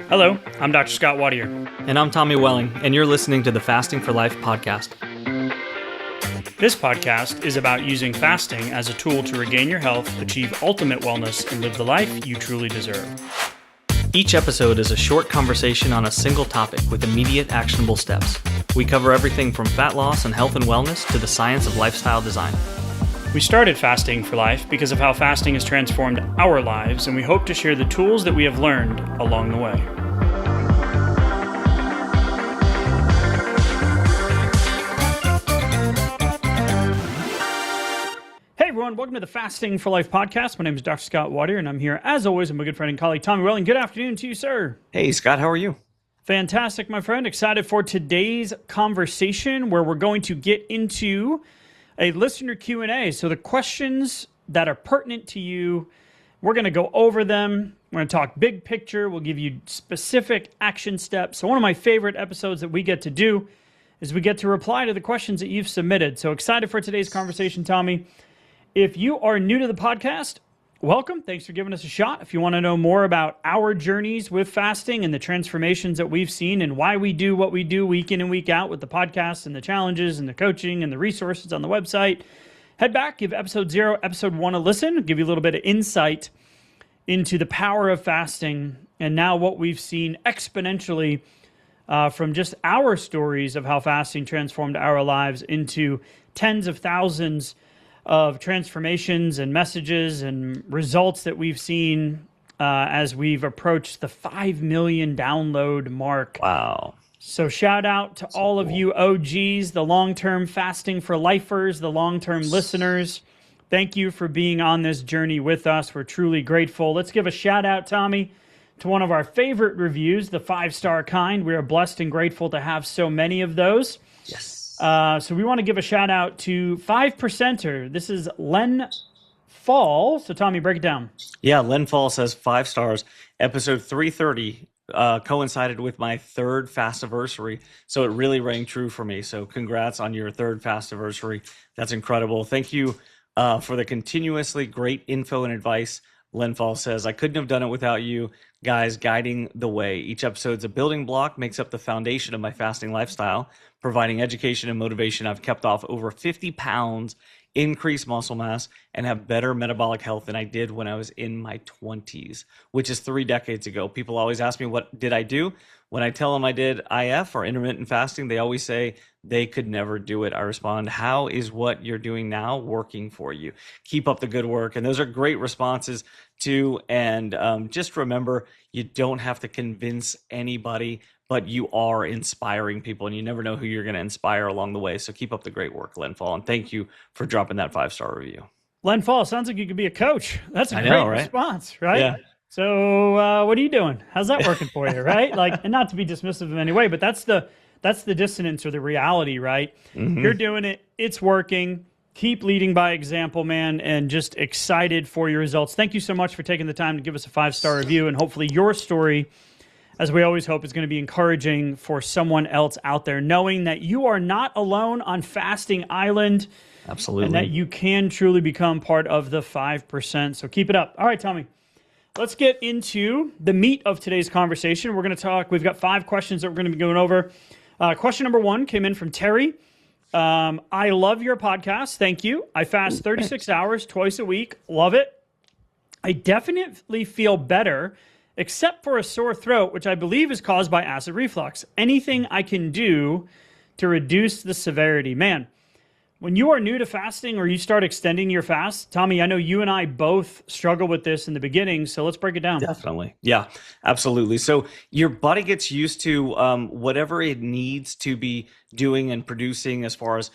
Hello, I'm Dr. Scott Watier. And I'm Tommy Welling, and you're listening to the Fasting for Life podcast. This podcast is about using fasting as a tool to regain your health, achieve ultimate wellness, and live the life you truly deserve. Each episode is a short conversation on a single topic with immediate actionable steps. We cover everything from fat loss and health and wellness to the science of lifestyle design. We started Fasting for Life because of how fasting has transformed our lives, and we hope to share the tools that we have learned along the way. Hey everyone, welcome to the Fasting for Life podcast. My name is Dr. Scott Watier, and I'm here, as always, with my good friend and colleague, Tommy Welling. Good afternoon to you, sir. Hey, Scott, how are you? Fantastic, my friend. Excited for today's conversation where we're going to get into a listener Q&A. So the questions that are pertinent to you, we're going to go over them. We're going to talk big picture. We'll give you specific action steps. So one of my favorite episodes that we get to do is we get to reply to the questions that you've submitted. So excited for today's conversation, Tommy. If you are new to the podcast, welcome. Thanks for giving us a shot. If you want to know more about our journeys with fasting and the transformations that we've seen and why we do what we do week in and week out with the podcast and the challenges and the coaching and the resources on the website, head back, give episode 0, episode 1 a listen, give you a little bit of insight into the power of fasting and now what we've seen exponentially from just our stories of how fasting transformed our lives into tens of thousands of transformations and messages and results that we've seen as we've approached the 5 million download mark. Wow. So shout out to all of you OGs, the long-term Fasting for Lifers, the long-term listeners. Thank you for being on this journey with us. We're truly grateful. Let's give a shout out, Tommy, to one of our favorite reviews, the 5-star kind. We are blessed and grateful to have so many of those. Yes. So we want to give a shout out to 5%er. This is Len Fall. So Tommy, break it down. Yeah, Len Fall says 5 stars. Episode 330 coincided with my third fastiversary, so it really rang true for me. So congrats on your third fastiversary. That's incredible. Thank you for the continuously great info and advice. Len Fall says, I couldn't have done it without you guys guiding the way. Each episode's a building block, makes up the foundation of my fasting lifestyle, providing education and motivation. I've kept off over 50 pounds, increased muscle mass, and have better metabolic health than I did when I was in my 20s, which is 3 decades ago. People always ask me, what did I do? When I tell them I did IF or intermittent fasting, they always say they could never do it. I respond, how is what you're doing now working for you? Keep up the good work. And those are great responses too. And just remember, you don't have to convince anybody, but you are inspiring people, and you never know who you're going to inspire along the way. So keep up the great work, Len Fall. And thank you for dropping that 5-star review. Len Fall, sounds like you could be a coach. That's a great right? response, right? Yeah. So what are you doing? How's that working for you, right? Like, and not to be dismissive in any way, but that's the dissonance or the reality, right? Mm-hmm. You're doing it. It's working. Keep leading by example, man, and just excited for your results. Thank you so much for taking the time to give us a 5-star review, and hopefully your story, as we always hope, is going to be encouraging for someone else out there, knowing that you are not alone on Fasting Island. Absolutely. And that you can truly become part of the 5%. So keep it up. All right, Tommy. Let's get into the meat of today's conversation. We're going to talk. We've got 5 questions that we're going to be going over. Question number 1 came in from Terry. I love your podcast. Thank you. I fast 36 hours twice a week. Love it. I definitely feel better, except for a sore throat, which I believe is caused by acid reflux. Anything I can do to reduce the severity? Man, when you are new to fasting or you start extending your fast, Tommy, I know you and I both struggle with this in the beginning, so let's break it down. Definitely. Yeah, absolutely. So your body gets used to whatever it needs to be doing and producing as far as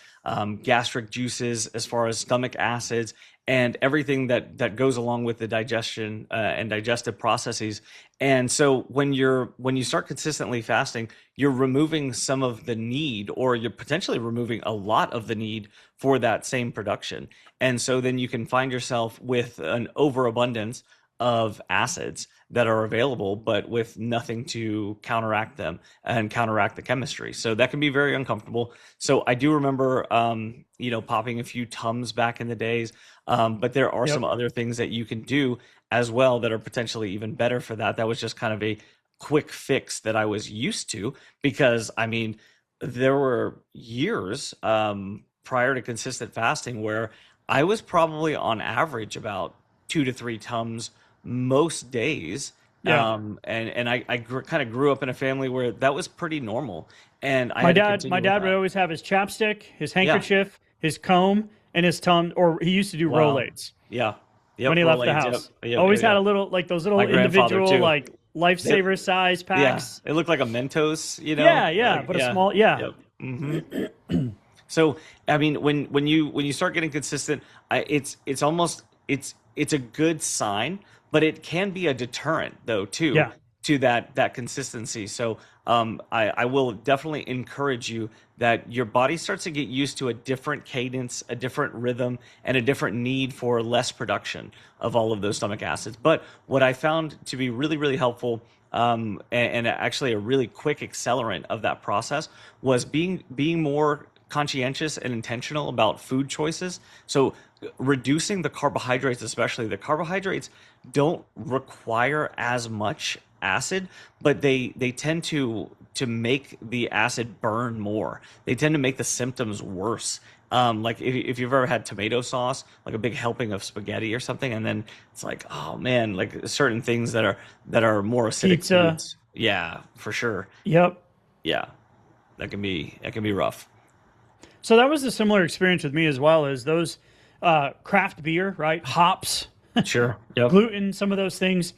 gastric juices, as far as stomach acids, and everything that goes along with the digestion and digestive processes. And so when you start consistently fasting, you're removing some of the need, or you're potentially removing a lot of the need for that same production. And so then you can find yourself with an overabundance of acids that are available, but with nothing to counteract them and counteract the chemistry. So that can be very uncomfortable. So I do remember, popping a few Tums back in the days. But there are some other things that you can do as well that are potentially even better for that. That was just kind of a quick fix that I was used to, because I mean, there were years prior to consistent fasting where I was probably on average about 2 to 3 Tums most days. Yeah. And I kind of grew up in a family where that was pretty normal. And I My had to dad, continue my with dad would that. always have his chapstick, his handkerchief, his comb, and his Tum, or he used to do Wow. Rolaids Yeah. Yep. when he left the Rolaids, house. Yep. Always Yep. had a little, like those little My grandfather, individual, too. like lifesaver size Yeah, packs. it looked like a Mentos, Yeah, like, but a small, yeah. Yep. So, I mean, when you start getting consistent, it's almost it's a good sign, but it can be a deterrent though too, Yeah. to that consistency. So, I will definitely encourage you that your body starts to get used to a different cadence, a different rhythm, and a different need for less production of all of those stomach acids. But what I found to be really, really helpful, and actually a really quick accelerant of that process, was being more conscientious and intentional about food choices. So reducing the carbohydrates, especially the carbohydrates, don't require as much acid, but they tend to make the acid burn more. They tend to make the symptoms worse. Like if you've ever had tomato sauce, like a big helping of spaghetti or something, and then it's like, oh man, like certain things that are more acidic Pizza. foods. Yeah, for sure. Yep. Yeah, that can be rough. So that was a similar experience with me as well, as those craft beer, right? Hops, Sure. Yep. gluten, some of those things.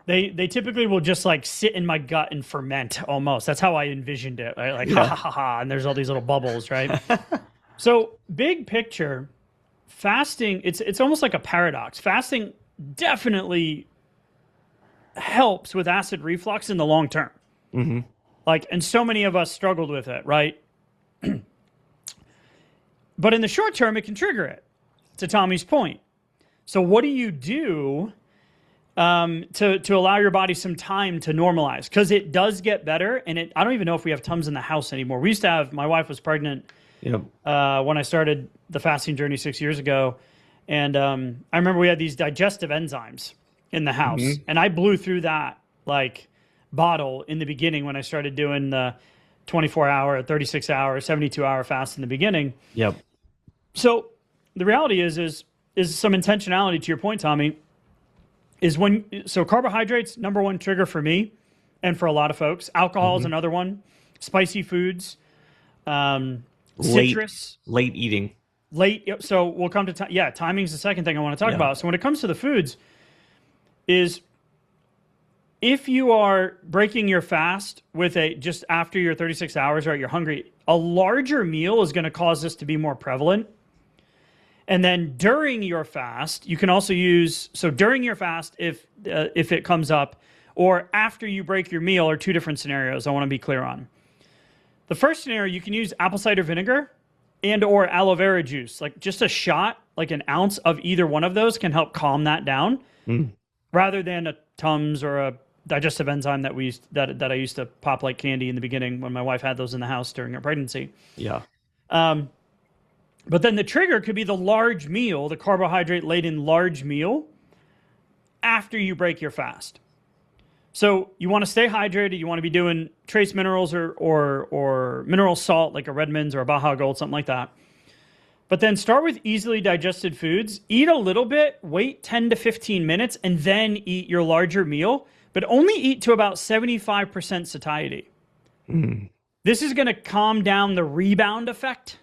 They typically will just like sit in my gut and ferment almost. That's how I envisioned it. Right? Like ha ha ha ha, and there's all these little bubbles, right? So big picture, fasting, it's almost like a paradox. Fasting definitely helps with acid reflux in the long term. Mm-hmm. Like, and so many of us struggled with it, right? But in the short term, it can trigger it, to Tommy's point. So what do you do to allow your body some time to normalize? Because it does get better, and I don't even know if we have Tums in the house anymore. We used to have, my wife was pregnant Yep. when I started the fasting journey 6 years ago. And I remember we had these digestive enzymes in the house. And I blew through that like bottle in the beginning when I started doing the 24-hour, 36-hour, 72-hour fast in the beginning. Yep. So the reality is some intentionality to your point, Tommy, so carbohydrates, number one trigger for me and for a lot of folks. Alcohol is another one. Spicy foods, citrus. Late eating. Yep, so we'll come to timing is the second thing I want to talk about. So when it comes to the foods, is if you are breaking your fast with just after your 36 hours, right, you're hungry, a larger meal is going to cause this to be more prevalent. And then during your fast, you can also use, so during your fast, if it comes up, or after you break your meal, are two different scenarios I want to be clear on. The first scenario, you can use apple cider vinegar and or aloe vera juice. Like just a shot, like an ounce of either one of those can help calm that down, rather than a Tums or a digestive enzyme that I used to pop like candy in the beginning when my wife had those in the house during her pregnancy. Yeah. But then the trigger could be the large meal, the carbohydrate-laden large meal after you break your fast. So you want to stay hydrated. You want to be doing trace minerals or mineral salt like a Redmond's or a Baja Gold, something like that. But then start with easily digested foods. Eat a little bit, wait 10 to 15 minutes, and then eat your larger meal. But only eat to about 75% satiety. This is going to calm down the rebound effect,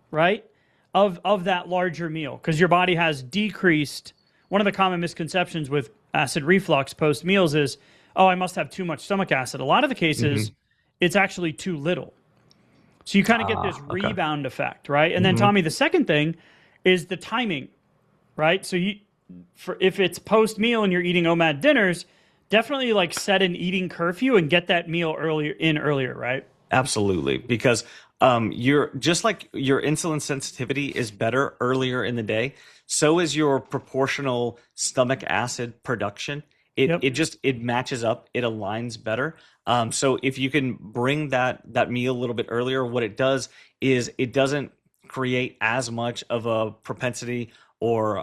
right, of that larger meal, because your body has decreased. One of the common misconceptions with acid reflux post meals is, oh, I must have too much stomach acid. A lot of the cases, it's actually too little. So you kind of get this rebound effect, right? And then, Tommy, the second thing is the timing, right? So if it's post meal and you're eating OMAD dinners, definitely like set an eating curfew and get that meal earlier, right? Absolutely, because you're just like your insulin sensitivity is better earlier in the day, so is your proportional stomach acid production It matches up, it aligns better. So if you can bring that meal a little bit earlier, what it does is it doesn't create as much of a propensity or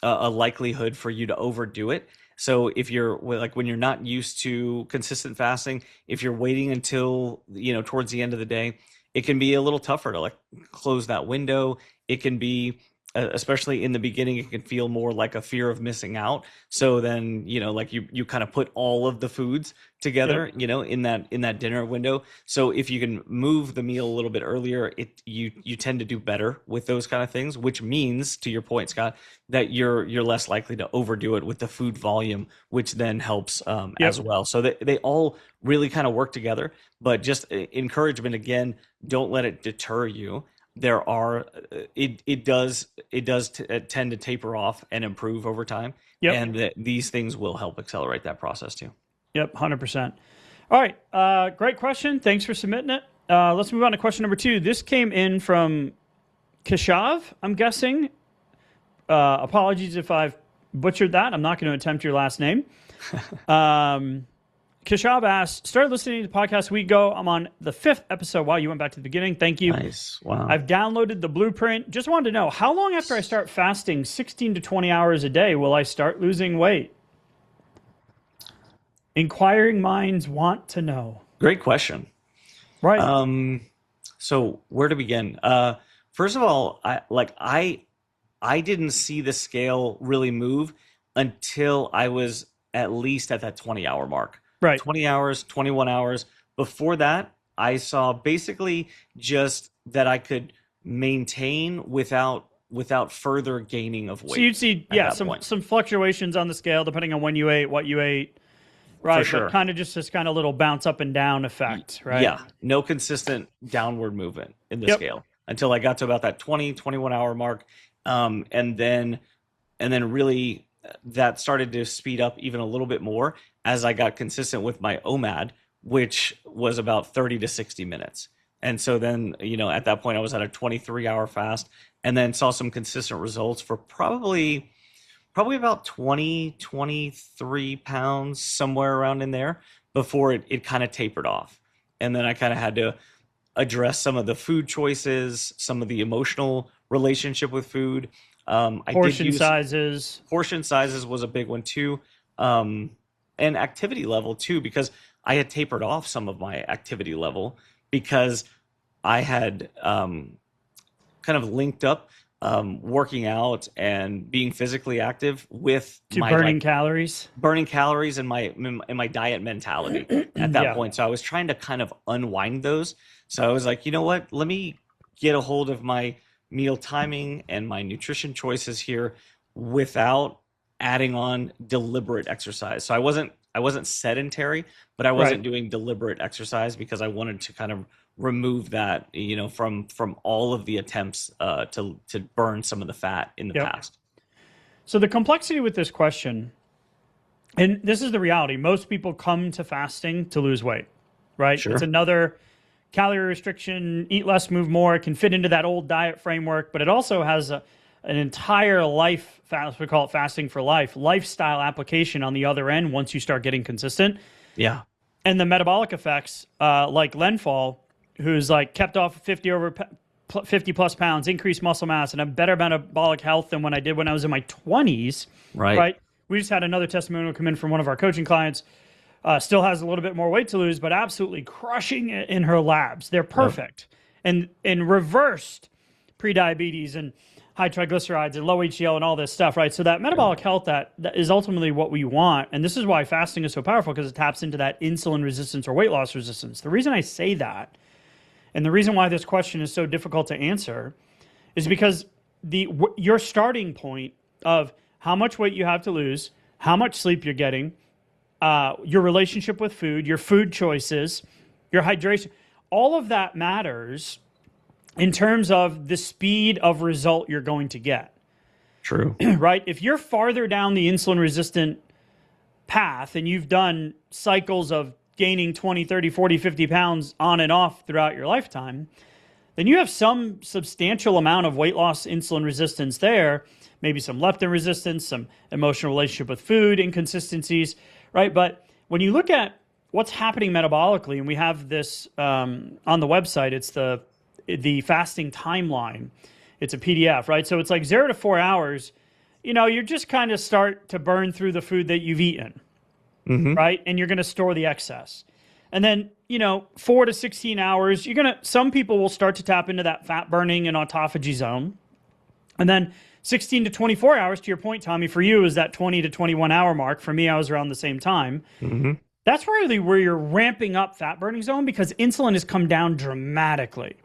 a likelihood for you to overdo it. So if you're like, when you're not used to consistent fasting, if you're waiting until, towards the end of the day, it can be a little tougher to like close that window. It can be, especially in the beginning, it can feel more like a fear of missing out. So then, like you kind of put all of the foods together, in that dinner window. So if you can move the meal a little bit earlier, you tend to do better with those kind of things, which means, to your point, Scott, that you're less likely to overdo it with the food volume, which then helps as well. So they all really kind of work together. But just encouragement again, don't let it deter you. There are it does tend to taper off and improve over time, and these things will help accelerate that process too. Yep, 100%. All right, great question. Thanks for submitting it. Let's move on to question number 2. This came in from Keshav, I'm guessing. Apologies if I've butchered that. I'm not going to attempt your last name. Keshav asks, started listening to the podcast a week ago. I'm on the 5th episode. Wow, you went back to the beginning. Thank you. Nice. Wow. I've downloaded the blueprint. Just wanted to know, how long after I start fasting 16 to 20 hours a day will I start losing weight? Inquiring minds want to know. Great question. Right. So where to begin? First of all, I didn't see the scale really move until I was at least at that 20-hour mark. Right. 20 hours, 21 hours. Before that, I saw basically just that I could maintain without further gaining of weight. So you'd see, some fluctuations on the scale depending on when you ate, what you ate. Right, For sure. But kind of just this kind of little bounce up and down effect, right? Yeah, no consistent downward movement in the scale until I got to about that 21 hour mark. And then really that started to speed up even a little bit more as I got consistent with my OMAD, which was about 30 to 60 minutes. And so then, at that point I was at a 23-hour fast and then saw some consistent results for probably about 23 pounds, somewhere around in there, before it kind of tapered off. And then I kind of had to address some of the food choices, some of the emotional relationship with food. Portion sizes was a big one too. And activity level too, because I had tapered off some of my activity level because I had kind of linked up working out and being physically active with burning calories and my diet mentality at that point. So I was trying to kind of unwind those. So I was like, you know what, let me get a hold of my meal timing and my nutrition choices here without adding on deliberate exercise. So I wasn't sedentary, but I wasn't doing deliberate exercise because I wanted to kind of remove that, from all of the attempts to burn some of the fat in the past. So the complexity with this question, and this is the reality, most people come to fasting to lose weight, right? Sure. It's another calorie restriction, eat less, move more. It can fit into that old diet framework, but it also has an entire life, we call it fasting for life, lifestyle application on the other end once you start getting consistent. Yeah. And the metabolic effects, like Lenfall, who's like kept off 50 plus pounds, increased muscle mass, and a better metabolic health than when I did when I was in my 20s. Right. We just had another testimonial come in from one of our coaching clients. Still has a little bit more weight to lose, but absolutely crushing it in her labs. They're perfect. And reversed prediabetes and high triglycerides and low HDL and all this stuff, right? So that metabolic health that is ultimately what we want. And this is why fasting is so powerful, because it taps into that insulin resistance or weight loss resistance. The reason I say that, and the reason why this question is so difficult to answer, is because your starting point of how much weight you have to lose, how much sleep you're getting, your relationship with food, your food choices, your hydration, all of that matters in terms of the speed of result you're going to get. True. Right? If you're farther down the insulin resistant path and you've done cycles of gaining 20, 30, 40, 50 pounds on and off throughout your lifetime, then you have some substantial amount of weight loss insulin resistance there. maybe some leptin resistance, some emotional relationship with food, inconsistencies, right? But when you look at what's happening metabolically, and we have this on the website, it's the fasting timeline. It's a PDF, right? So it's like 0 to 4 hours. You're just kind of start to burn through the food that you've eaten, right? And you're going to store the excess. And then, 4 to 16 hours, some people will start to tap into that fat burning and autophagy zone. And then 16 to 24 hours, to your point, Tommy, for you is that 20 to 21 hour mark. For me, I was around the same time. That's really where you're ramping up fat burning zone because insulin has come down dramatically.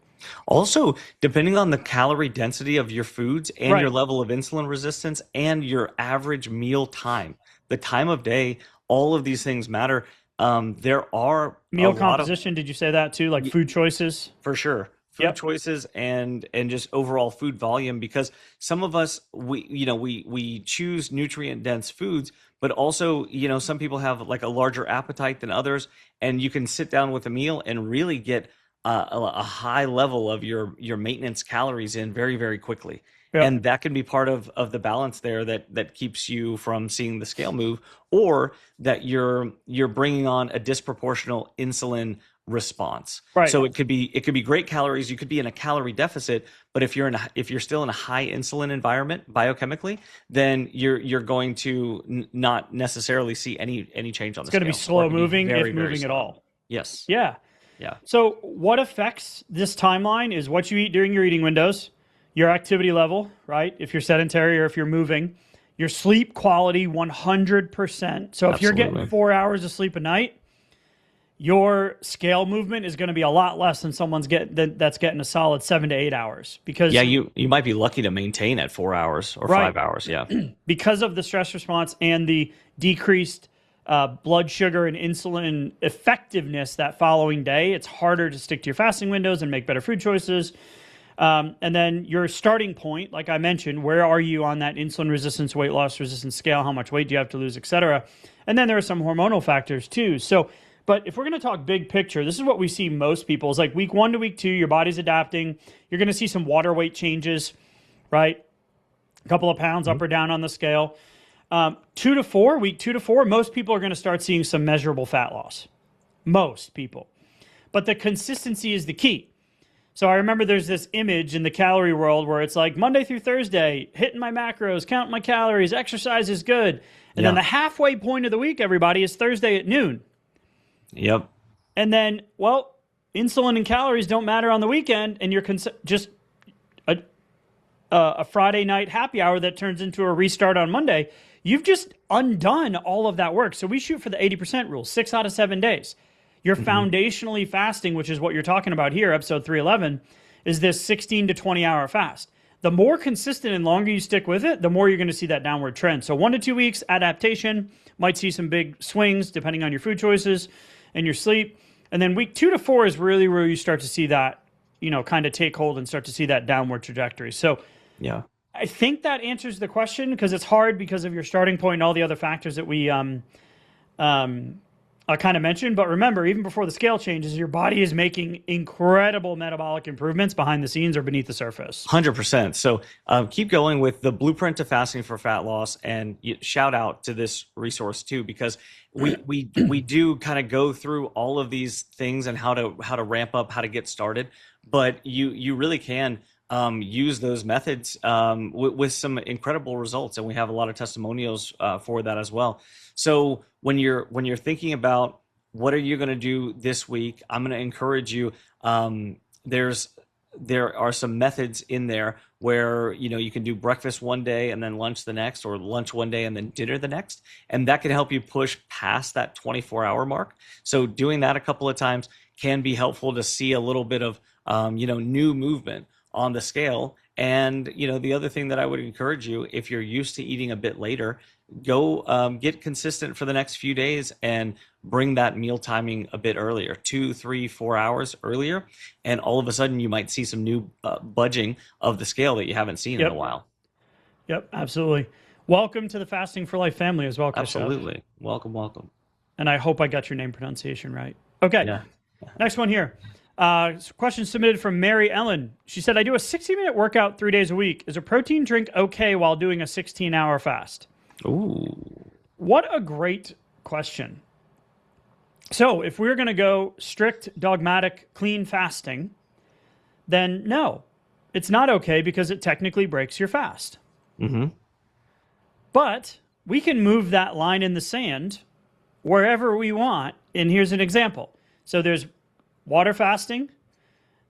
Also, depending on the calorie density of your foods and your level of insulin resistance and your average meal time, the time of day, all of these things matter. There are meal composition. Did you say that too? Like food choices? For sure. Food choices and just overall food volume, because some of us, we choose nutrient dense foods, but also, some people have like a larger appetite than others, and you can sit down with a meal and really get a high level of your maintenance calories in very, very quickly. Yep. And that can be part of the balance there that keeps you from seeing the scale move, or that you're bringing on a disproportional insulin response. Right. So it could be great calories. You could be in a calorie deficit, but if you're still in a high insulin environment biochemically, then you're going to not necessarily see any change on the scale. It's going to be slow moving, if moving at all. Yes. Yeah. Yeah. So what affects this timeline is what you eat during your eating windows, your activity level, right? If you're sedentary or if you're moving, your sleep quality, 100%. So if you're getting 4 hours of sleep a night, your scale movement is going to be a lot less than someone's that's getting a solid 7 to 8 hours. Because you might be lucky to maintain at 4 hours or 5 hours. Yeah. Because of the stress response and the decreased blood sugar and insulin effectiveness that following day, it's harder to stick to your fasting windows and make better food choices. And then your starting point, like I mentioned, where are you on that insulin resistance, weight loss resistance scale? How much weight do you have to lose, et cetera? And then there are some hormonal factors too. So, but if we're going to talk big picture, this is what we see most people is like week 1 to week 2, your body's adapting. You're going to see some water weight changes, right? A couple of pounds up or down on the scale. Week 2 to 4, most people are going to start seeing some measurable fat loss. Most people. But the consistency is the key. So I remember there's this image in the calorie world where it's like Monday through Thursday, hitting my macros, counting my calories, exercise is good. And then the halfway point of the week, everybody, is Thursday at noon. Yep. And then, insulin and calories don't matter on the weekend, and you're just a Friday night happy hour that turns into a restart on Monday. You've just undone all of that work. So we shoot for the 80% rule, 6 out of 7 days. You're foundationally fasting, which is what you're talking about here, episode 311, is this 16 to 20 hour fast. The more consistent and longer you stick with it, the more you're going to see that downward trend. So 1 to 2 weeks, adaptation, might see some big swings depending on your food choices and your sleep. And then week 2 to 4 is really where you start to see that, kind of take hold and start to see that downward trajectory. So yeah, I think that answers the question because it's hard because of your starting point and all the other factors that we I kind of mentioned. But remember, even before the scale changes, your body is making incredible metabolic improvements behind the scenes or beneath the surface. 100%. So keep going with the blueprint to fasting for fat loss, and shout out to this resource too, because we do kind of go through all of these things and how to ramp up, how to get started, but you really can use those methods with some incredible results, and we have a lot of testimonials for that as well. So when you're thinking about what are you going to do this week, I'm going to encourage you. There are some methods in there where you can do breakfast one day and then lunch the next, or lunch one day and then dinner the next, and that can help you push past that 24-hour mark. So doing that a couple of times can be helpful to see a little bit of new movement on the scale. And the other thing that I would encourage you, if you're used to eating a bit later, go get consistent for the next few days and bring that meal timing a bit earlier, 2, 3, 4 hours earlier, and all of a sudden you might see some new budging of the scale that you haven't seen in a while. Yep, absolutely. Welcome to the Fasting for Life family as well, Chris. Absolutely. Welcome. And I hope I got your name pronunciation right. Okay. Yeah. Next one here. Question submitted from Mary Ellen. She said, I do a 60-minute workout 3 days a week. Is a protein drink okay while doing a 16-hour fast? Ooh. What a great question. So if we're going to go strict, dogmatic, clean fasting, then no, it's not okay because it technically breaks your fast. Mm-hmm. But we can move that line in the sand wherever we want. And here's an example. So there's water fasting,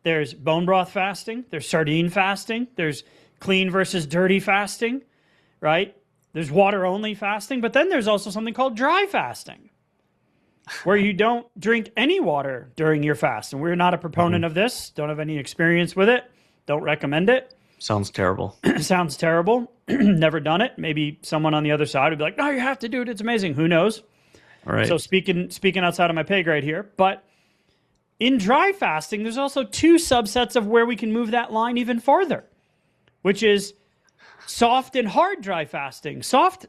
there's bone broth fasting, there's sardine fasting, there's clean versus dirty fasting, right? There's water only fasting, but then there's also something called dry fasting, where you don't drink any water during your fast. And we're not a proponent of this, don't have any experience with it, don't recommend it. Sounds terrible. Sounds terrible. Never done it. Maybe someone on the other side would be like, no, you have to do it. It's amazing. Who knows? All right. So speaking outside of my pay grade here, but in dry fasting, there's also two subsets of where we can move that line even farther, which is soft and hard dry fasting. Soft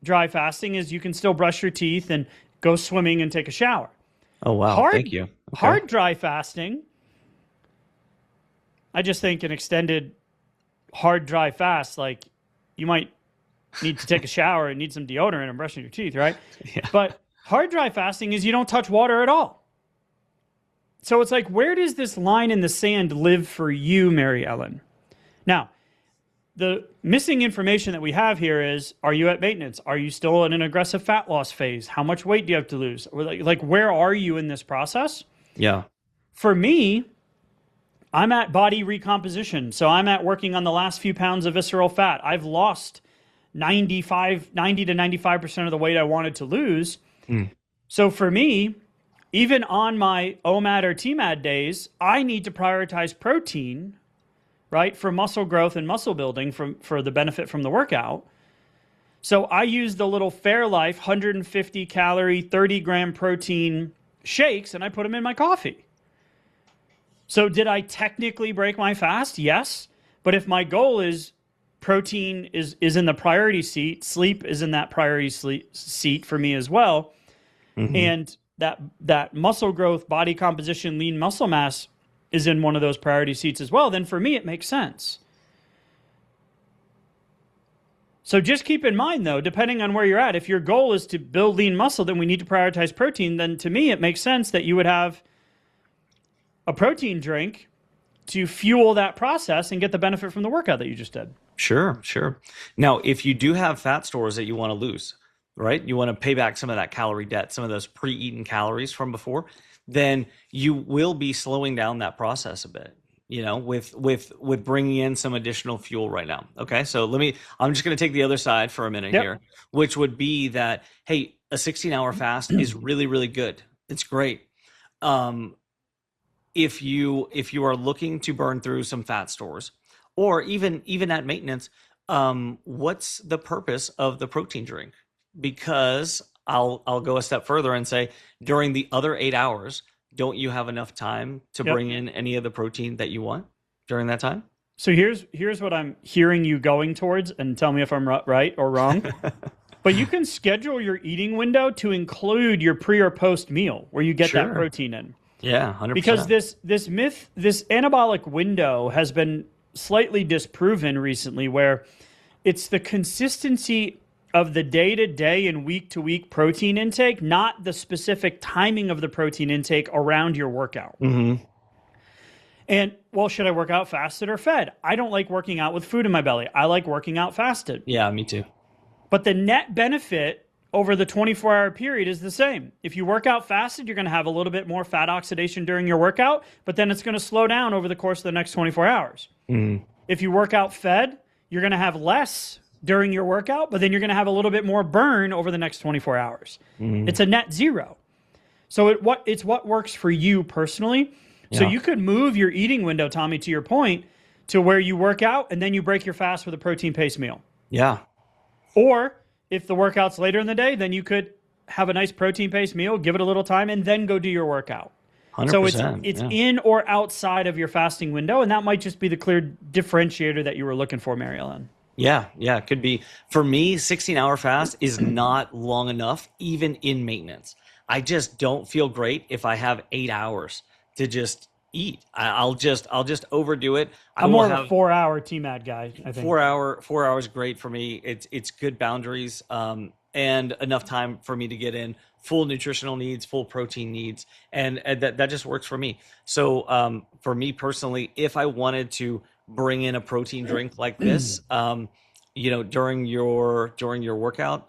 dry fasting is you can still brush your teeth and go swimming and take a shower. Oh, wow. Thank you. Okay. Hard dry fasting, I just think an extended hard dry fast, like you might need to take a shower and need some deodorant and brushing your teeth, right? Yeah. But hard dry fasting is you don't touch water at all. So it's like, where does this line in the sand live for you, Mary Ellen? Now, the missing information that we have here is, are you at maintenance? Are you still in an aggressive fat loss phase? How much weight do you have to lose? Or like where are you in this process? Yeah. For me, I'm at body recomposition. So I'm at working on the last few pounds of visceral fat. I've lost 90 to 95% of the weight I wanted to lose. So for me, even on my OMAD or TMAD days, I need to prioritize protein, right, for muscle growth and muscle building for the benefit from the workout. So I use the little Fairlife 150 calorie, 30 gram protein shakes, and I put them in my coffee. So did I technically break my fast? Yes. But if my goal is protein is in the priority seat, sleep is in that priority seat for me as well, and that muscle growth, body composition, lean muscle mass is in one of those priority seats as well, then for me it makes sense. So just keep in mind, though, depending on where you're at, if your goal is to build lean muscle, then we need to prioritize protein. Then to me, it makes sense that you would have a protein drink to fuel that process and get the benefit from the workout that you just did. Sure. Now, if you do have fat stores that you want to lose, right? You want to pay back some of that calorie debt, some of those pre-eaten calories from before, then you will be slowing down that process a bit, with bringing in some additional fuel right now. Okay. So I'm just going to take the other side for a minute here, which would be that, hey, a 16-hour fast is really, really good. It's great. If you are looking to burn through some fat stores, or even at maintenance, what's the purpose of the protein drink? Because I'll go a step further and say, during the other 8 hours, don't you have enough time to bring in any of the protein that you want during that time? So here's what I'm hearing you going towards, and tell me if I'm right or wrong. But you can schedule your eating window to include your pre or post meal where you get that protein in. Yeah, 100%. Because this anabolic window has been slightly disproven recently, where it's the consistency of the day-to-day and week-to-week protein intake, not the specific timing of the protein intake around your workout. And, well, should I work out fasted or fed? I don't like working out with food in my belly. I like working out fasted. Yeah, me too. But the net benefit over the 24-hour period is the same. If you work out fasted, you're going to have a little bit more fat oxidation during your workout, but then it's going to slow down over the course of the next 24 hours. If you work out fed, you're going to have less during your workout, but then you're going to have a little bit more burn over the next 24 hours. It's a net zero. So it's what works for you personally. So you could move your eating window, Tommy, to your point, to where you work out and then you break your fast with a protein-based meal. Yeah. Or if the workout's later in the day, then you could have a nice protein-based meal, give it a little time, and then go do your workout. 100%, so it's in or outside of your fasting window, and that might just be the clear differentiator that you were looking for, Mary Ellen. Yeah, it could be. For me, 16-hour fast is not long enough, even in maintenance. I just don't feel great if I have 8 hours to just eat. I'll just overdo it. I'm more of a 4-hour TMAD guy, I think. 4 hours great for me. It's good boundaries, and enough time for me to get in full nutritional needs, full protein needs, and that just works for me. So for me personally, if I wanted to bring in a protein drink like this, during your workout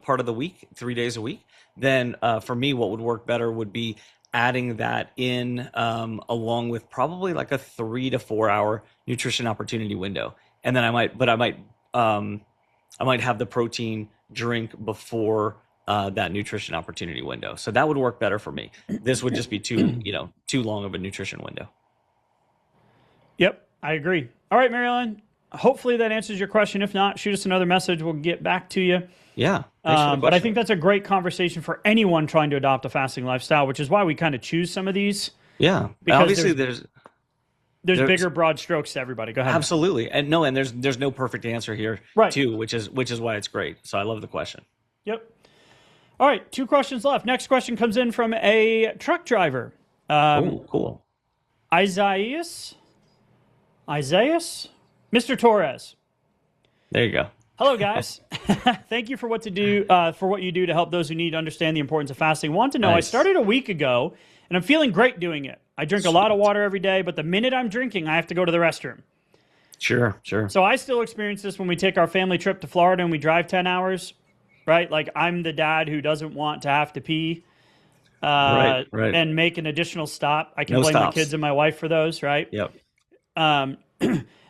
part of the week, 3 days a week, then for me, what would work better would be adding that in along with probably like a 3 to 4 hour nutrition opportunity window. And then I might have the protein drink before that nutrition opportunity window. So that would work better for me. This would just be too long of a nutrition window. Yep, I agree. All right, Marilyn, hopefully that answers your question. If not, shoot us another message. We'll get back to you. Yeah. But I think that's a great conversation for anyone trying to adopt a fasting lifestyle, which is why we kind of choose some of these. Yeah. Because obviously there's bigger, broad strokes to everybody. Go ahead. Absolutely. And there's no perfect answer here, right, too, which is why it's great. So I love the question. Yep. All right, 2 questions left. Next question comes in from a truck driver. Cool. Isaiah? Mr. Torres. There you go. Hello, guys. Thank you for what you do to help those who need to understand the importance of fasting. Want to know, I started a week ago, and I'm feeling great doing it. I drink a lot of water every day, but the minute I'm drinking, I have to go to the restroom. Sure. So I still experience this when we take our family trip to Florida and we drive 10 hours, right? Like, I'm the dad who doesn't want to have to pee right. and make an additional stop. I can blame my kids and my wife for those, right? Yep.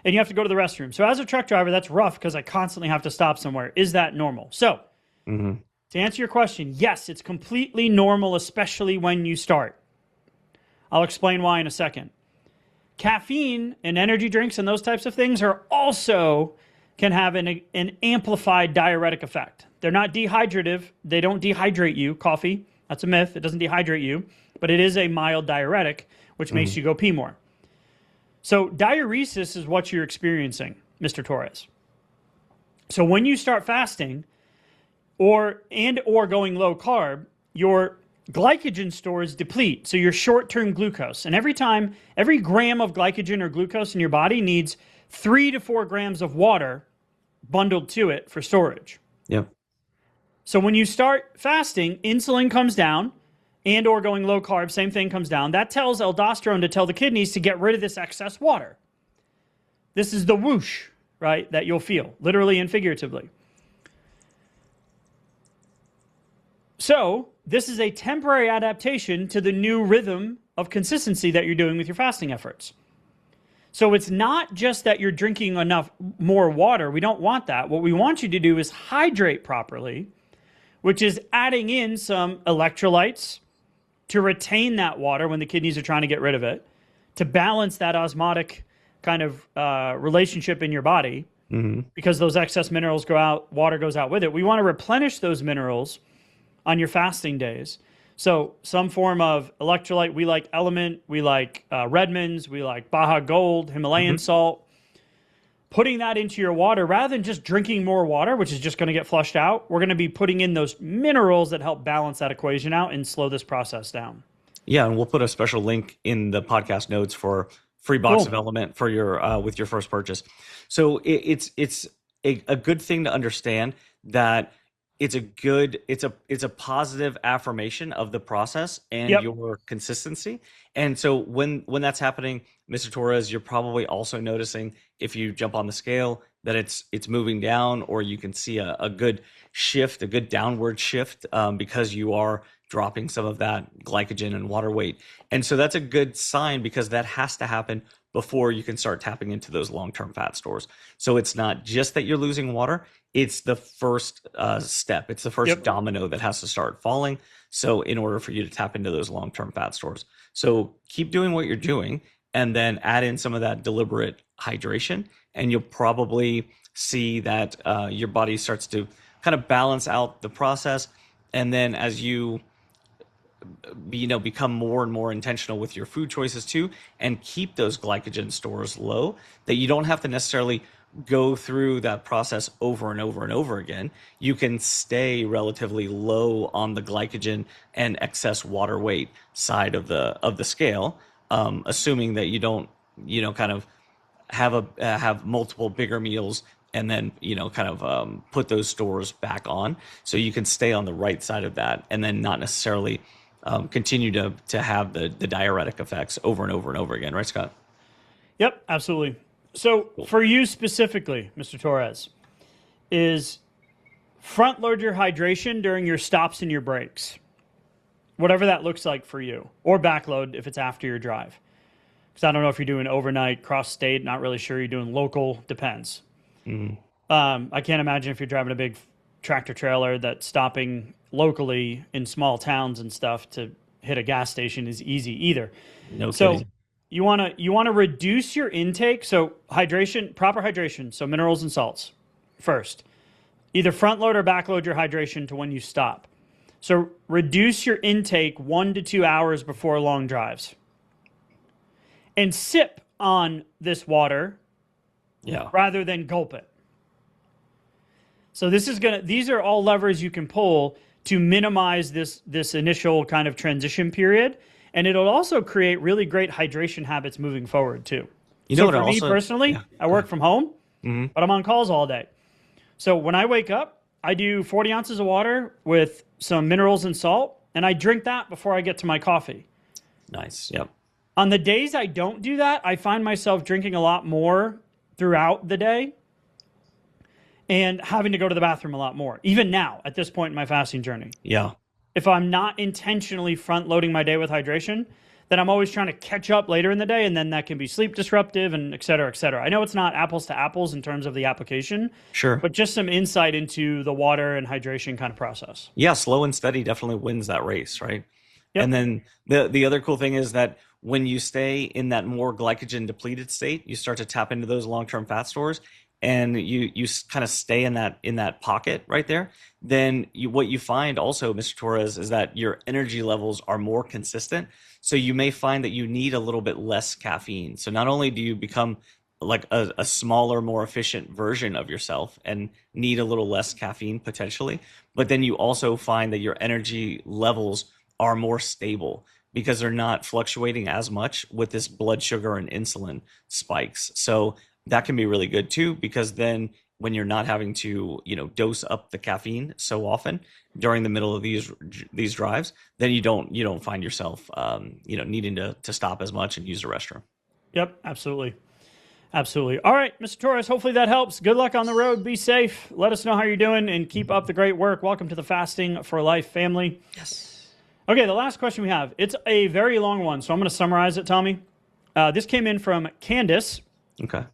And you have to go to the restroom. So as a truck driver, that's rough because I constantly have to stop somewhere. Is that normal? So to answer your question, yes, it's completely normal, especially when you start. I'll explain why in a second. Caffeine and energy drinks and those types of things can have an amplified diuretic effect. They're not dehydrative. They don't dehydrate you. Coffee, that's a myth. It doesn't dehydrate you, but it is a mild diuretic, which makes you go pee more. So diuresis is what you're experiencing, Mr. Torres. So when you start fasting or going low carb, your glycogen stores deplete. So your short-term glucose. And every gram of glycogen or glucose in your body needs 3 to 4 grams of water bundled to it for storage. Yep. So when you start fasting, insulin comes down, and or going low carb, same thing comes down. That tells aldosterone to tell the kidneys to get rid of this excess water. This is the whoosh, right, that you'll feel, literally and figuratively. So this is a temporary adaptation to the new rhythm of consistency that you're doing with your fasting efforts. So it's not just that you're drinking more water. We don't want that. What we want you to do is hydrate properly, which is adding in some electrolytes to retain that water when the kidneys are trying to get rid of it, to balance that osmotic kind of relationship in your body, because those excess minerals go out, water goes out with it. We want to replenish those minerals on your fasting days. So some form of electrolyte, we like Element, we like Redmond's, we like Baja Gold, Himalayan salt. Putting that into your water, rather than just drinking more water, which is just going to get flushed out, we're going to be putting in those minerals that help balance that equation out and slow this process down. Yeah, and we'll put a special link in the podcast notes for free box of Element for your with your first purchase. So it's a good thing to understand that it's a positive affirmation of the process and your consistency. And so when that's happening, Mr. Torres, you're probably also noticing, if you jump on the scale, that it's moving down, or you can see a good shift, a good downward shift, because you are dropping some of that glycogen and water weight. And so that's a good sign, because that has to happen before you can start tapping into those long-term fat stores. So it's not just that you're losing water, it's the first step. It's the first domino that has to start falling. So in order for you to tap into those long-term fat stores. So keep doing what you're doing, and then add in some of that deliberate hydration, and you'll probably see that your body starts to kind of balance out the process. And then as you become more and more intentional with your food choices too, and keep those glycogen stores low, that you don't have to necessarily go through that process over and over and over again. You can stay relatively low on the glycogen and excess water weight side of the scale, assuming that you don't, kind of have multiple bigger meals and then, kind of put those stores back on, so you can stay on the right side of that and then not necessarily continue to have the diuretic effects over and over and over again. Right, Scott? Yep, absolutely. So for you specifically, Mr. Torres, is front load your hydration during your stops and your breaks, whatever that looks like for you, or back load if it's after your drive. Because I don't know if you're doing overnight, cross state, not really sure. You're doing local, depends. I can't imagine if you're driving a big tractor trailer that stopping locally in small towns and stuff to hit a gas station is easy either. No so kidding. you want to reduce your intake. So hydration, proper hydration, so minerals and salts first. Either front load or back load your hydration to when you stop. So reduce your intake 1 to 2 hours before long drives. And sip on this water rather than gulp it. So these are all levers you can pull to minimize this initial kind of transition period. And it'll also create really great hydration habits moving forward too. For me personally, I work from home, but I'm on calls all day. So when I wake up, I do 40 ounces of water with some minerals and salt, and I drink that before I get to my coffee. Nice. Yep. On the days I don't do that, I find myself drinking a lot more throughout the day and having to go to the bathroom a lot more, even now at this point in my fasting journey. Yeah. If I'm not intentionally front loading my day with hydration, then I'm always trying to catch up later in the day, and then that can be sleep disruptive and et cetera, et cetera. I know it's not apples to apples in terms of the application, sure, but just some insight into the water and hydration kind of process. Yeah, slow and steady definitely wins that race, right? Yep. And then the other cool thing is that when you stay in that more glycogen depleted state, you start to tap into those long-term fat stores, and you kind of stay in that pocket right there. Then what you find also, Mr. Torres, is that your energy levels are more consistent. So you may find that you need a little bit less caffeine. So not only do you become like a smaller, more efficient version of yourself and need a little less caffeine potentially, but then you also find that your energy levels are more stable because they're not fluctuating as much with this blood sugar and insulin spikes. So that can be really good too, because then when you're not having to, dose up the caffeine so often during the middle of these drives, then you don't find yourself, needing to stop as much and use the restroom. Yep, absolutely. Absolutely. All right, Mr. Torres, hopefully that helps. Good luck on the road. Be safe. Let us know how you're doing and keep up the great work. Welcome to the Fasting for Life family. Yes. Okay, the last question we have. It's a very long one, so I'm going to summarize it, Tommy. This came in from Candace. Okay.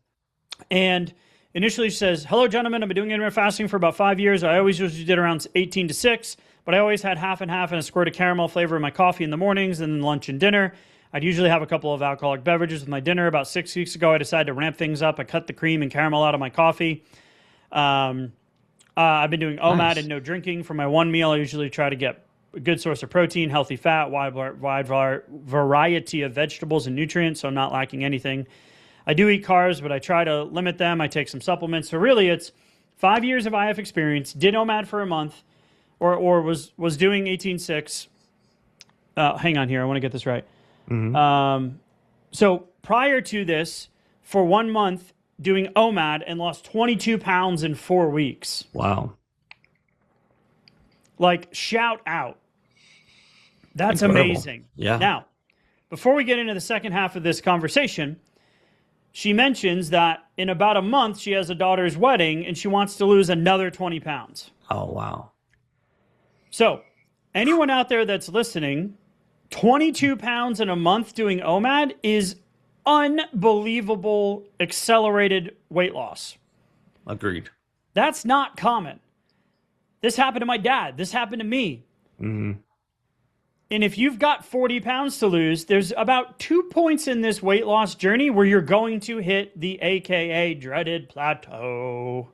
And initially she says, hello, gentlemen. I've been doing intermittent fasting for about 5 years. I always usually did around 18 to 6, but I always had half and half and a squirt of caramel flavor in my coffee in the mornings and then lunch and dinner. I'd usually have a couple of alcoholic beverages with my dinner. About 6 weeks ago, I decided to ramp things up. I cut the cream and caramel out of my coffee. I've been doing OMAD and no drinking. For my one meal, I usually try to get a good source of protein, healthy fat, wide variety of vegetables and nutrients, so I'm not lacking anything. I do eat carbs, but I try to limit them. I take some supplements. So really, it's 5 years of IF experience, did OMAD for a month, or was doing 18-6. Hang on here. I want to get this right. So prior to this, for 1 month, doing OMAD and lost 22 pounds in 4 weeks. Wow. Like, shout out. That's incredible. Amazing. Yeah. Now, before we get into the second half of this conversation, she mentions that in about a month, she has a daughter's wedding and she wants to lose another 20 pounds. Oh, wow. So, anyone out there that's listening, 22 pounds in a month doing OMAD is unbelievable accelerated weight loss. Agreed. That's not common. This happened to my dad. This happened to me. Mm-hmm. And if you've got 40 pounds to lose, there's about 2 points in this weight loss journey where you're going to hit the AKA dreaded plateau.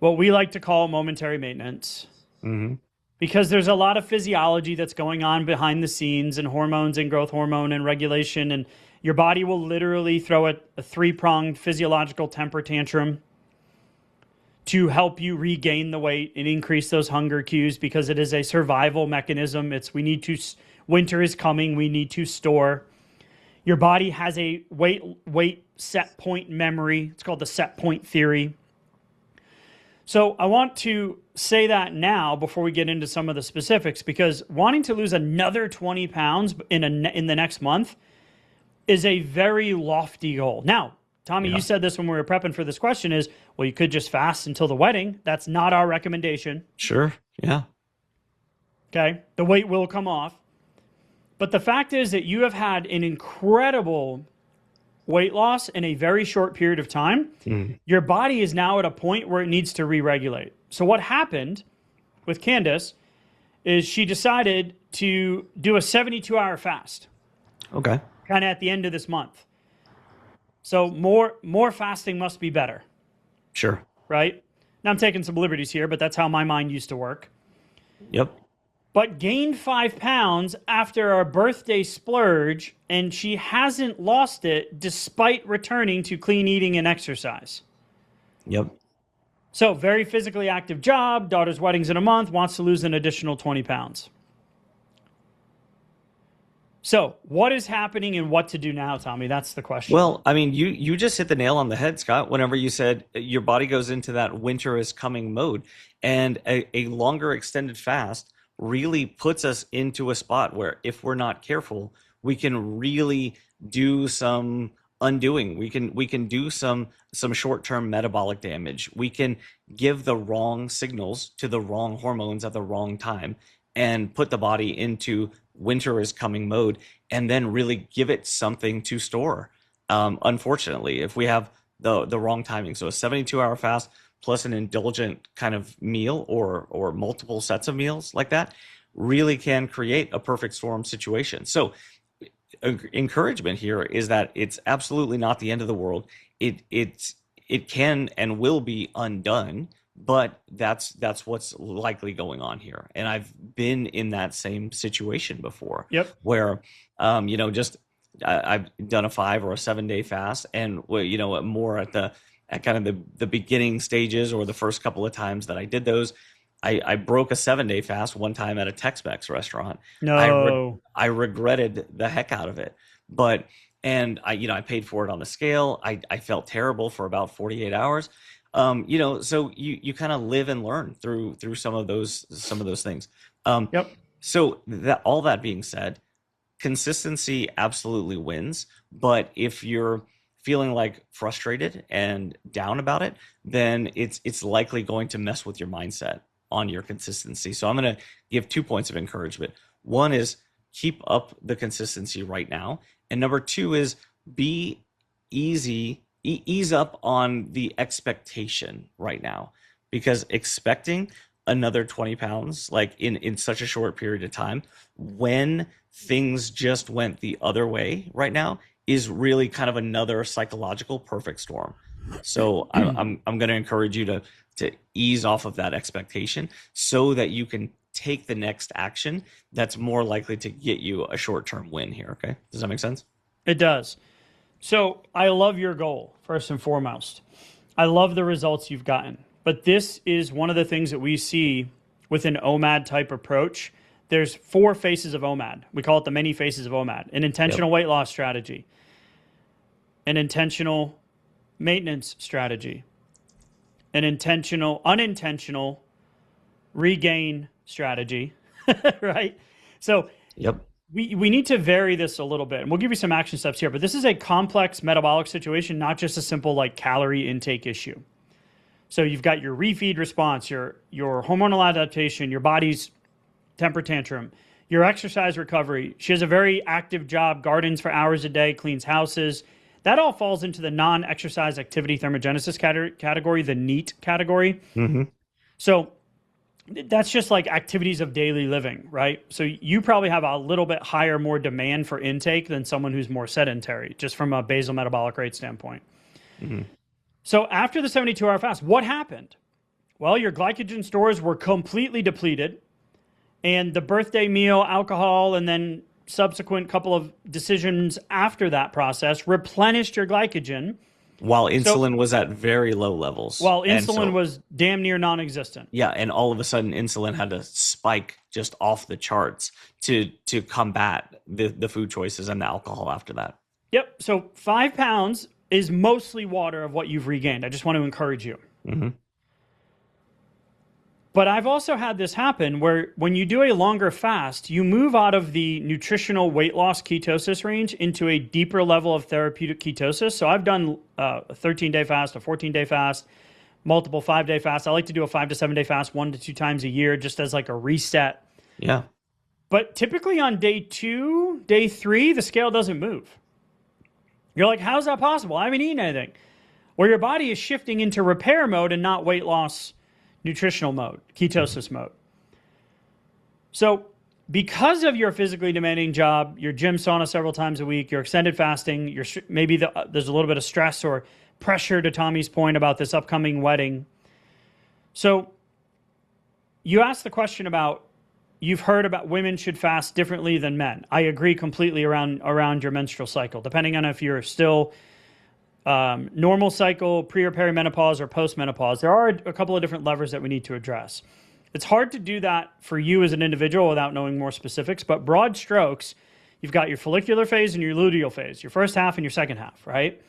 What we like to call momentary maintenance. Mm-hmm. Because there's a lot of physiology that's going on behind the scenes and hormones and growth hormone and regulation. And your body will literally throw a three-pronged physiological temper tantrum to help you regain the weight and increase those hunger cues, because it is a survival mechanism. Winter is coming, we need to store. Your body has a weight set point memory. It's called the set point theory. So I want to say that now before we get into some of the specifics, because wanting to lose another 20 pounds in the next month is a very lofty goal. Now, Tommy, you said this when we were prepping for this question is, well, you could just fast until the wedding. That's not our recommendation. Sure. Yeah. Okay. The weight will come off. But the fact is that you have had an incredible weight loss in a very short period of time. Your body is now at a point where it needs to re-regulate. So what happened with Candace is she decided to do a 72-hour fast. Okay. Kind of at the end of this month. So more fasting must be better. Sure. Right? Now I'm taking some liberties here, but that's how my mind used to work. Yep. But gained 5 pounds after our birthday splurge, and she hasn't lost it despite returning to clean eating and exercise. Yep. So, very physically active job, daughter's wedding's in a month, wants to lose an additional 20 pounds. So, what is happening and what to do now, Tommy? That's the question. Well, I mean, you just hit the nail on the head, Scott, whenever you said your body goes into that winter is coming mode. And a longer extended fast really puts us into a spot where if we're not careful, we can really do some undoing. We can do some short-term metabolic damage. We can give the wrong signals to the wrong hormones at the wrong time and put the body into winter is coming mode and then really give it something to store. Unfortunately, if we have the wrong timing, so a 72-hour fast plus an indulgent kind of meal or multiple sets of meals like that really can create a perfect storm situation. So encouragement here is that it's absolutely not the end of the world. It can and will be undone, but that's what's likely going on here. And I've been in that same situation before. Yep. Where I've done a 5 or a 7 day fast, and more at kind of the beginning stages or the first couple of times that I did those, I broke a 7 day fast one time at a Tex-Mex restaurant. No. I regretted the heck out of it, and I paid for it on the scale. I felt terrible for about 48 hours. So you kind of live and learn through some of those things. Yep. So all that being said, consistency absolutely wins, but if you're feeling like frustrated and down about it, then it's likely going to mess with your mindset on your consistency. So I'm going to give 2 points of encouragement. One is keep up the consistency right now. And number 2 is ease up on the expectation right now, because expecting another 20 pounds, like in such a short period of time, when things just went the other way right now, is really kind of another psychological perfect storm. So I'm going to encourage you to ease off of that expectation so that you can take the next action that's more likely to get you a short-term win here. Okay. Does that make sense? It does. So I love your goal, first and foremost. I love the results you've gotten. But this is one of the things that we see with an OMAD type approach. There's 4 faces of OMAD. We call it the many faces of OMAD. An intentional weight loss strategy, an intentional maintenance strategy, an unintentional regain strategy, right? So Yep. we need to vary this a little bit, and we'll give you some action steps here, but this is a complex metabolic situation, not just a simple like calorie intake issue. So you've got your refeed response, your hormonal adaptation, your body's temper tantrum, your exercise recovery. She has a very active job, gardens for hours a day, cleans houses. That all falls into the non-exercise activity thermogenesis category, the NEAT category. Mm-hmm. So that's just like activities of daily living, right? So you probably have a little bit higher, more demand for intake than someone who's more sedentary, just from a basal metabolic rate standpoint. Mm-hmm. So after the 72-hour fast, what happened? Well, your glycogen stores were completely depleted, and the birthday meal, alcohol, and then subsequent couple of decisions after that process replenished your glycogen. While insulin was at very low levels. While insulin was damn near non-existent. Yeah, and all of a sudden insulin had to spike just off the charts to combat the food choices and the alcohol after that. Yep. So 5 pounds is mostly water of what you've regained. I just want to encourage you. Mm-hmm. But I've also had this happen where when you do a longer fast, you move out of the nutritional weight loss ketosis range into a deeper level of therapeutic ketosis. So I've done a 13-day fast, a 14-day fast, multiple 5-day fasts. I like to do a 5 to 7-day fast 1 to 2 times a year just as like a reset. Yeah. But typically on day 2, day 3, the scale doesn't move. You're like, how's that possible? I haven't eaten anything. Well, your body is shifting into repair mode and not weight loss nutritional mode, ketosis mode. So because of your physically demanding job, your gym sauna several times a week, your extended fasting, maybe there's a little bit of stress or pressure to Tommy's point about this upcoming wedding. So you asked the question about, you've heard about women should fast differently than men. I agree completely around your menstrual cycle, depending on if you're still normal cycle, pre or perimenopause, or postmenopause. There are a couple of different levers that we need to address. It's hard to do that for you as an individual without knowing more specifics, but broad strokes, you've got your follicular phase and your luteal phase, your first half and your second half, right?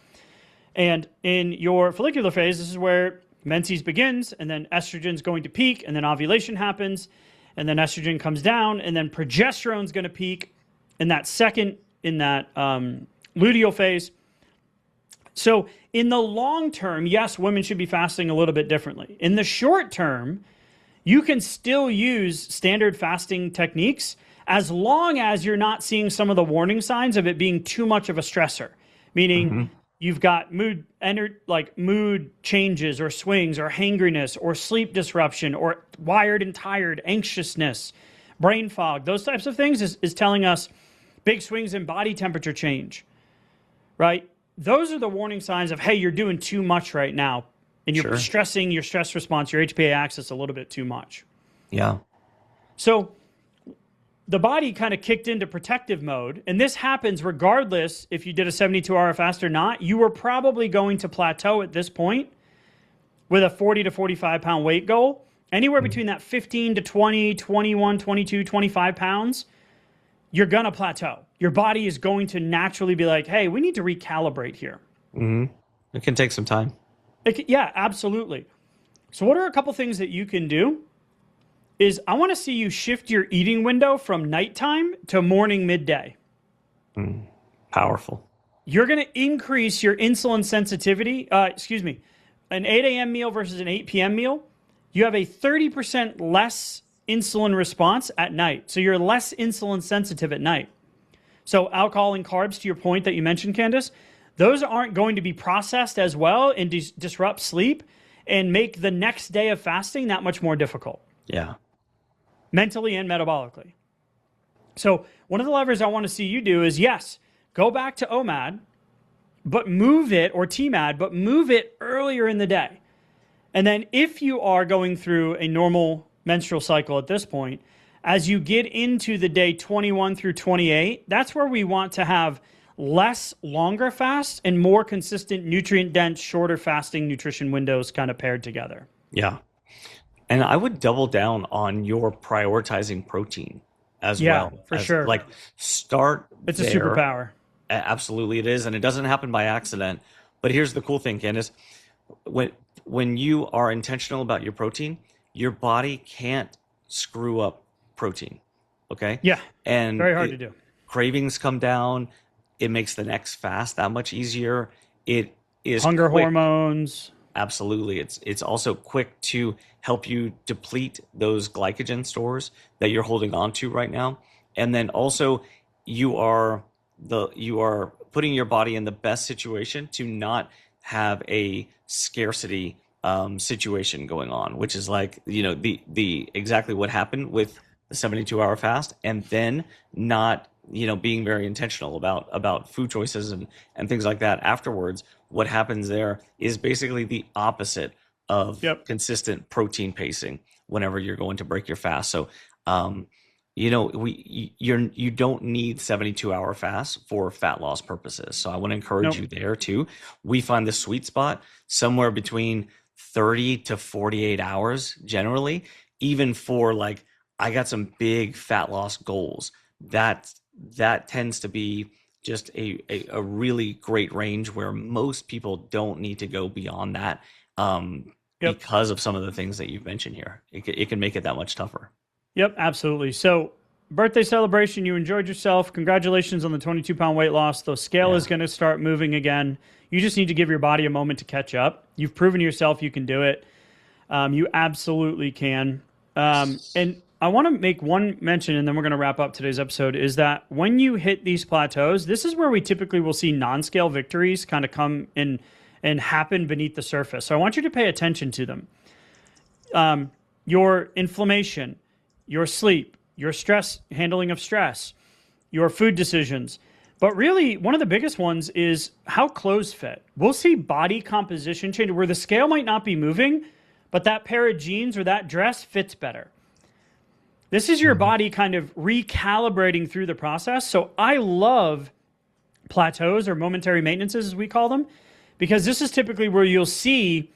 And in your follicular phase, this is where menses begins, and then estrogen's going to peak, and then ovulation happens, and then estrogen comes down, and then progesterone's going to peak in that luteal phase. So in the long term, yes, women should be fasting a little bit differently. In the short term, you can still use standard fasting techniques as long as you're not seeing some of the warning signs of it being too much of a stressor, meaning you've got mood changes or swings or hangriness or sleep disruption or wired and tired, anxiousness, brain fog. Those types of things is telling us big swings in body temperature change, right? Those are the warning signs of, hey, you're doing too much right now, and you're stressing your stress response, your HPA axis a little bit too much. Yeah. So the body kind of kicked into protective mode, and this happens regardless if you did a 72-hour fast or not. You were probably going to plateau at this point with a 40 to 45 pound weight goal, anywhere between that 15 to 20, 21, 22, 25 pounds. You're going to plateau. Your body is going to naturally be like, hey, we need to recalibrate here. Mm-hmm. It can take some time. Yeah, absolutely. So what are a couple things that you can do is I want to see you shift your eating window from nighttime to morning, midday. Powerful. You're going to increase your insulin sensitivity. An 8 a.m. meal versus an 8 p.m. meal. You have a 30% less insulin response at night. So you're less insulin sensitive at night. So alcohol and carbs, to your point that you mentioned, Candace, those aren't going to be processed as well and disrupt sleep and make the next day of fasting that much more difficult. Yeah. Mentally and metabolically. So one of the levers I want to see you do is, yes, go back to OMAD, but move it, or TMAD, but move it earlier in the day. And then if you are going through a normal menstrual cycle at this point, as you get into the day 21 through 28, that's where we want to have less longer fasts and more consistent nutrient-dense, shorter fasting nutrition windows kind of paired together. Yeah. And I would double down on your prioritizing protein as well. Yeah, for sure. Like, start It's there. a superpower. Absolutely it is. And it doesn't happen by accident. But here's the cool thing, Candace. When you are intentional about your protein, your body can't screw up protein. Okay? Yeah. And very hard to do. Cravings come down. It makes the next fast that much easier. It is hunger quick. Hormones. Absolutely. It's also quick to help you deplete those glycogen stores that you're holding on to right now. And then also you are putting your body in the best situation to not have a scarcity situation going on, which is like, the exactly what happened with the 72-hour fast, and then not, being very intentional about food choices and things like that afterwards. What happens there is basically the opposite of consistent protein pacing whenever you're going to break your fast. So, you don't need 72-hour fasts for fat loss purposes. So I want to encourage you there too. We find the sweet spot somewhere between 30 to 48 hours generally, even for I got some big fat loss goals. That tends to be just a really great range where most people don't need to go beyond that because of some of the things that you've mentioned here. It can make it that much tougher. Yep, absolutely. So birthday celebration, you enjoyed yourself. Congratulations on the 22-pound weight loss. The scale is going to start moving again. You just need to give your body a moment to catch up. You've proven to yourself you can do it. You absolutely can. And I want to make one mention, and then we're going to wrap up today's episode, is that when you hit these plateaus, this is where we typically will see non-scale victories kind of come in and happen beneath the surface. So I want you to pay attention to them. Your inflammation, your sleep, your stress, handling of stress, your food decisions. But really, one of the biggest ones is how clothes fit. We'll see body composition change where the scale might not be moving, but that pair of jeans or that dress fits better. This is your body kind of recalibrating through the process. So I love plateaus or momentary maintenances, as we call them, because this is typically where you'll see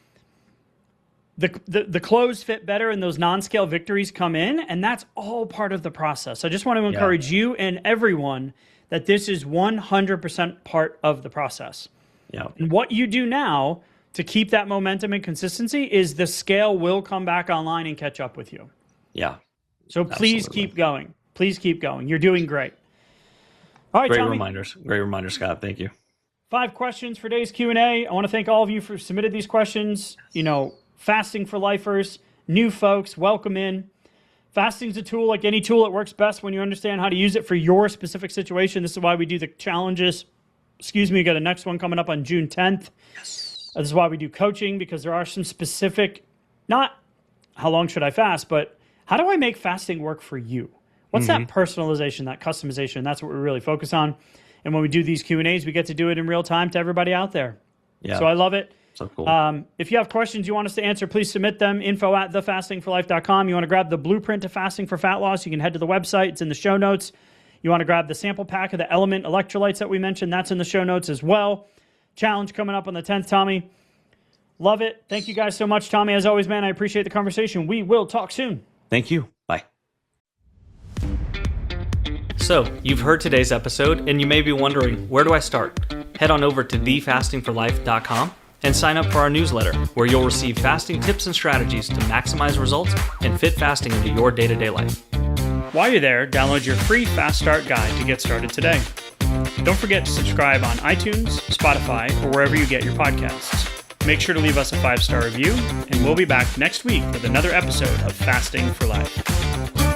the clothes fit better and those non-scale victories come in, and that's all part of the process. I just want to encourage you and everyone that this is 100% part of the process. Yeah. And what you do now to keep that momentum and consistency is the scale will come back online and catch up with you. Yeah. So please keep going. Please keep going. You're doing great. All right, Great Tommy. reminders. Great reminder, Scott. Thank you. 5 questions for today's Q&A. I want to thank all of you for submitted these questions. Fasting for lifers, new folks, welcome in. Fasting's a tool like any tool. It works best when you understand how to use it for your specific situation. This is why we do the challenges. We got a next one coming up on June 10th. Yes. This is why we do coaching, because there are some specific, not how long should I fast, but how do I make fasting work for you? What's that personalization, that customization? That's what we really focus on. And when we do these Q&As, we get to do it in real time to everybody out there. Yeah. So I love it. So cool. If you have questions you want us to answer, please submit them. info@thefastingforlife.com. You want to grab the blueprint to fasting for fat loss, you can head to the website. It's in the show notes. You want to grab the sample pack of the element electrolytes that we mentioned. That's in the show notes as well. Challenge coming up on the 10th, Tommy. Love it. Thank you guys so much, Tommy. As always, man, I appreciate the conversation. We will talk soon. Thank you. Bye. So, you've heard today's episode, and you may be wondering, where do I start? Head on over to thefastingforlife.com and sign up for our newsletter, where you'll receive fasting tips and strategies to maximize results and fit fasting into your day-to-day life. While you're there, download your free Fast Start guide to get started today. Don't forget to subscribe on iTunes, Spotify, or wherever you get your podcasts. Make sure to leave us a 5-star review, and we'll be back next week with another episode of Fasting for Life.